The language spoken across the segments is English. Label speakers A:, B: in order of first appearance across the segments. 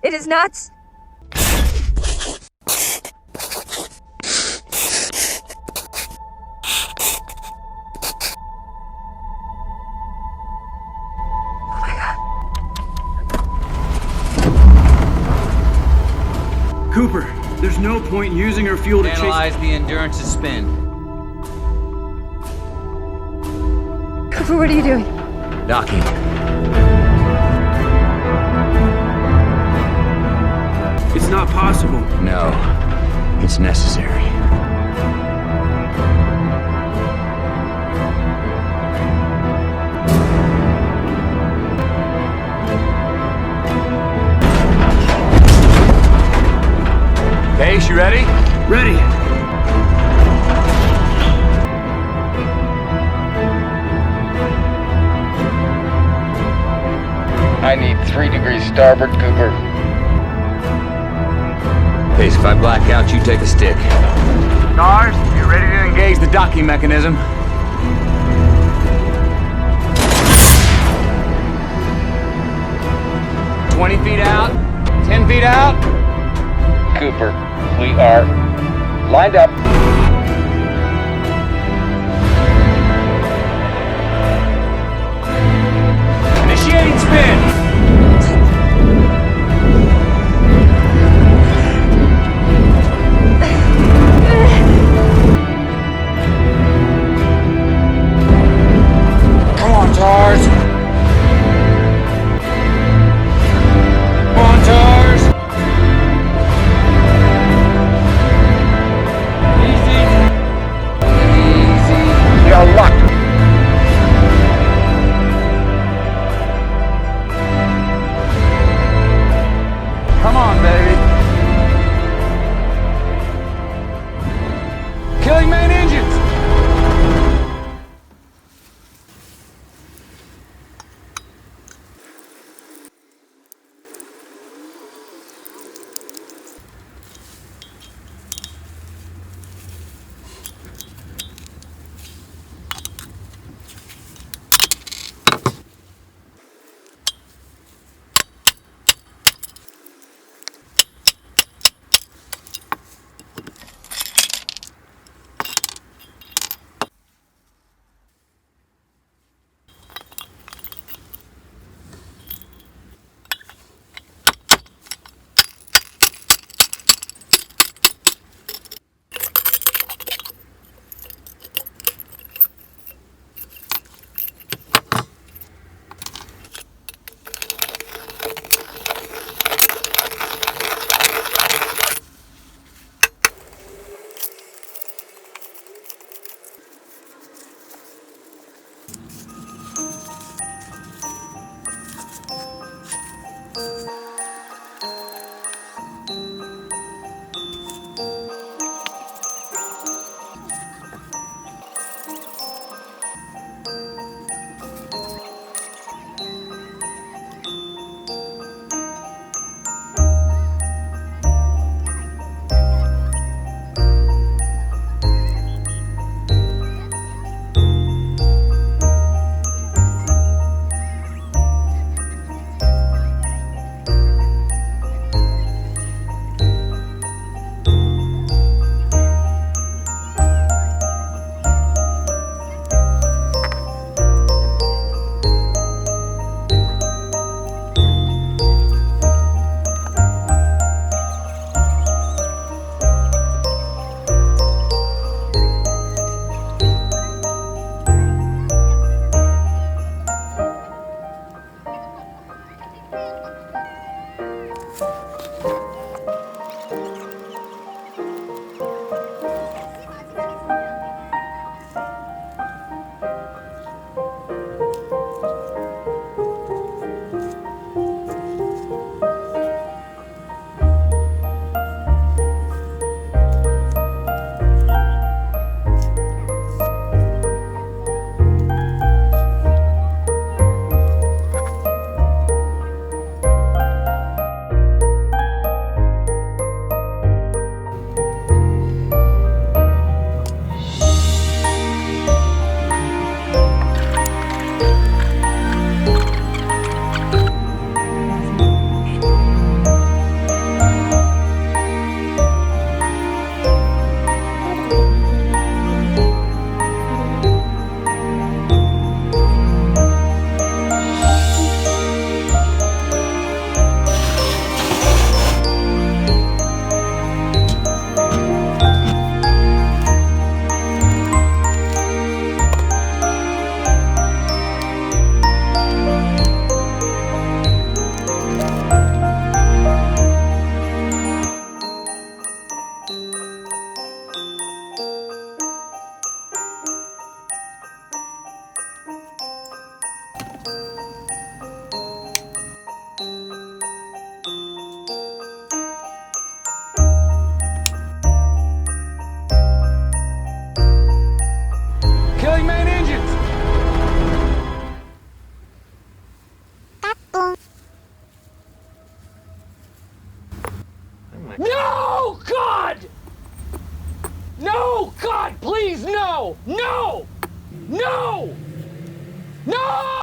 A: It is not.
B: Cooper, there's no point in using her fuel to chase...
C: Analyze the endurance of spin.
A: Cooper, what are you doing?
C: Docking.
B: It's not possible.
C: No, it's necessary. Case, you ready?
B: Ready.
D: I need 3 degrees starboard, Cooper.
C: Case, if I black out, you take a stick. Stars, you ready to engage the docking mechanism? "20 feet out, 10 feet out."
D: Cooper, we are lined up.
C: Initiating spin.
D: Come on, Tars.
C: Come on, Tars. Easy. Easy.
D: We are locked.
E: No, God! No, God, please, no! No! No! No!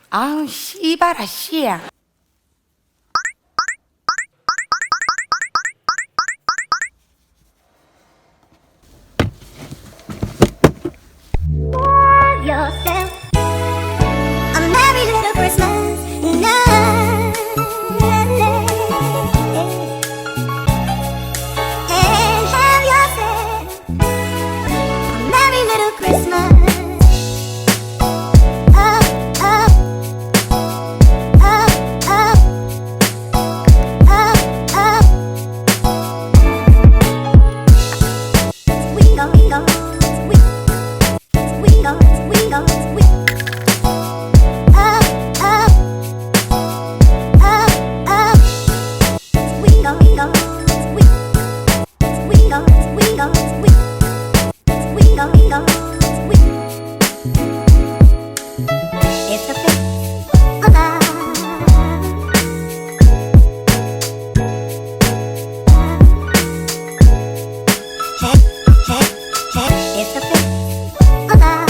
F: 아우 씨발아 씨야.
G: Yourself a merry little Christmas night, and have yourself a merry little Christmas. Up, up, up, up, up, up. We go, we go. We go, we go, we up, up, up, up. We go, we go, we go, we go, we go, we go, we. It's a fifth of love. Hey, hey, hey, it's a fifth of love.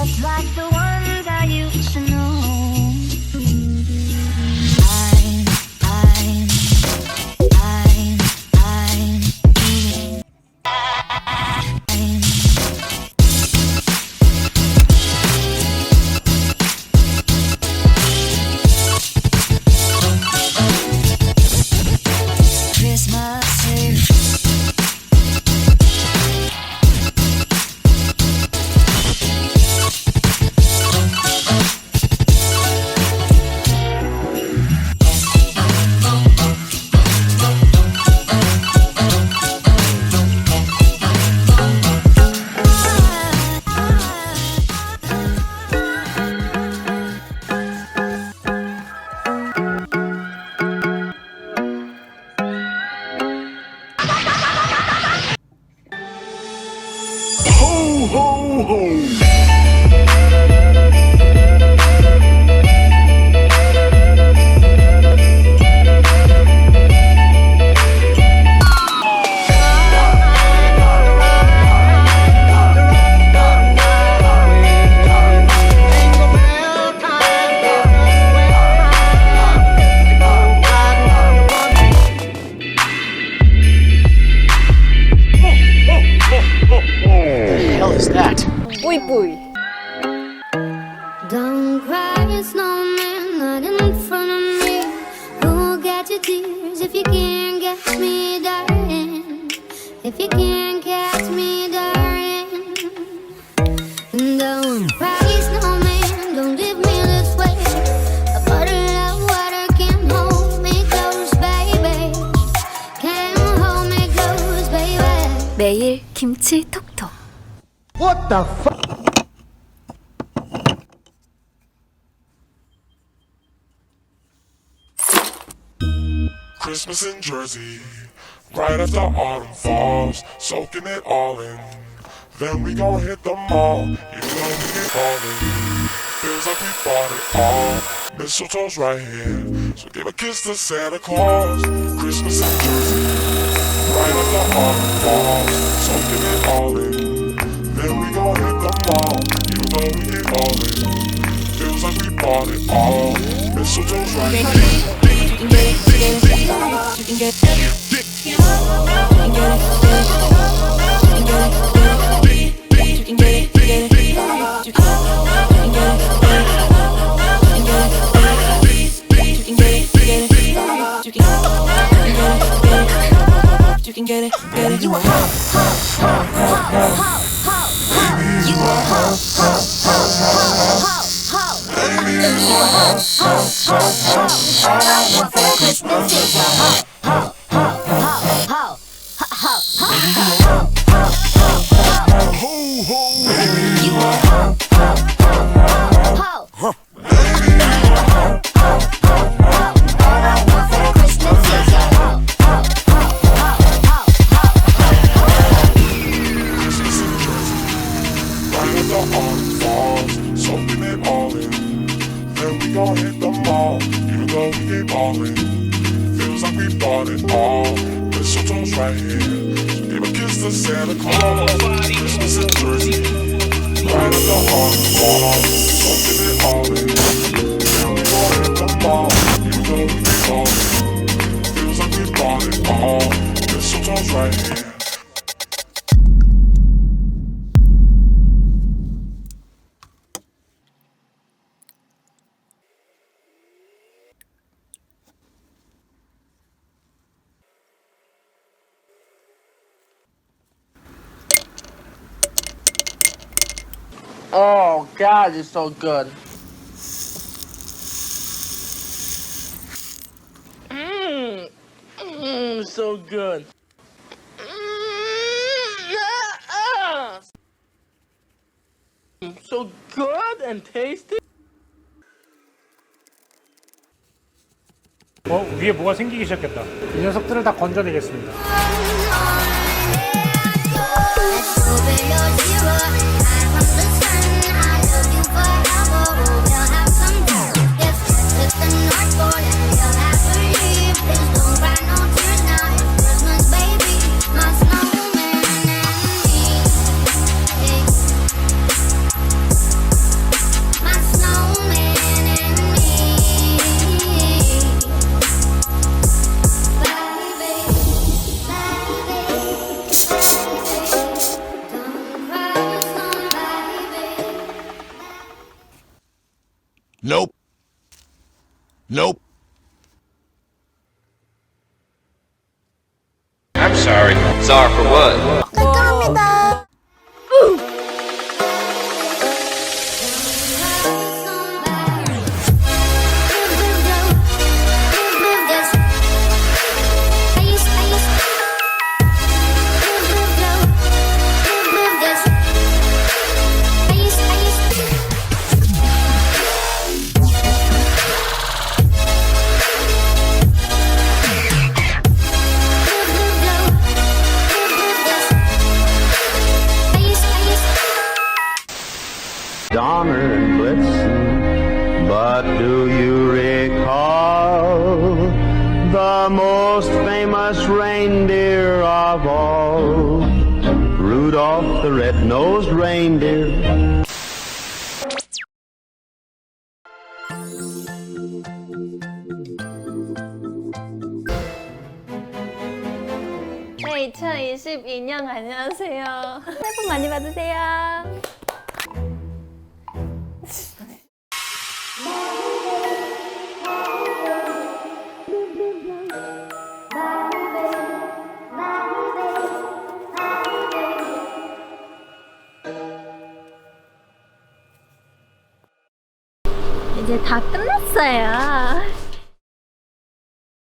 G: Just like the ones I used to know.
A: 뿌이뿌이.
G: Don't cry, snowman, not in front of me. Who'll get your tears if you can't catch me, darling? If you can't catch me, darling. Don't cry, snowman, don't leave me this way. A bottle of water can't hold me close, baby. Can't hold me close, baby.
A: 매일 김치 톡톡.
E: What the fuck?
H: Christmas in Jersey, right after autumn falls, soaking it all in. Then we gon' hit the mall, you know we get all in. Feels like we bought it all. Mistletoe's right here, so give a kiss to Santa Claus. Christmas in Jersey, right as the autumn falls, soaking it all in. Then we gon' hit the mall, even though we ain't ballin'. Feels like we bought it all. Mistletoe's right here.
I: You can get it, get it. You a hoe, hoe, hoe, hoe, hoe, hoe. You a hoe, hoe, hoe, hoe, hoe. You a hoe, hoe, hoe, hoe. All I want for Christmas is a hoe, hoe, hoe, hoe, hoe, hoe, hoe. You a hoe, hoe, hoe, hoe. All I want for Christmas is a hoe, hoe.
H: The autumn falls, soaking it all in. Then we gon' hit the mall, even though we ain't ballin'. Feels like we bought it all. Mistletoe's right here, so give a kiss to Santa Claus. Christmas in Jersey, right as the autumn falls, soaking it all in. Then we gon' hit the mall, even though we ain't ballin'. Feels like we bought it all. Mistletoe's right here.
E: Oh God, it's so good. So good. So good and tasty.
J: 위에 뭐가 생기기 시작했다. 이 녀석들을 다 건져내겠습니다.
H: Nope. Nope.
C: I'm sorry. Sorry for what?
F: 감사합니다.
K: Donner and Blitzen, but do you recall the most famous reindeer of all, Rudolph the red-nosed reindeer?
A: 네, 2022년 안녕하세요. 새해 복 많이 받으세요. 이제 다 끝났어요.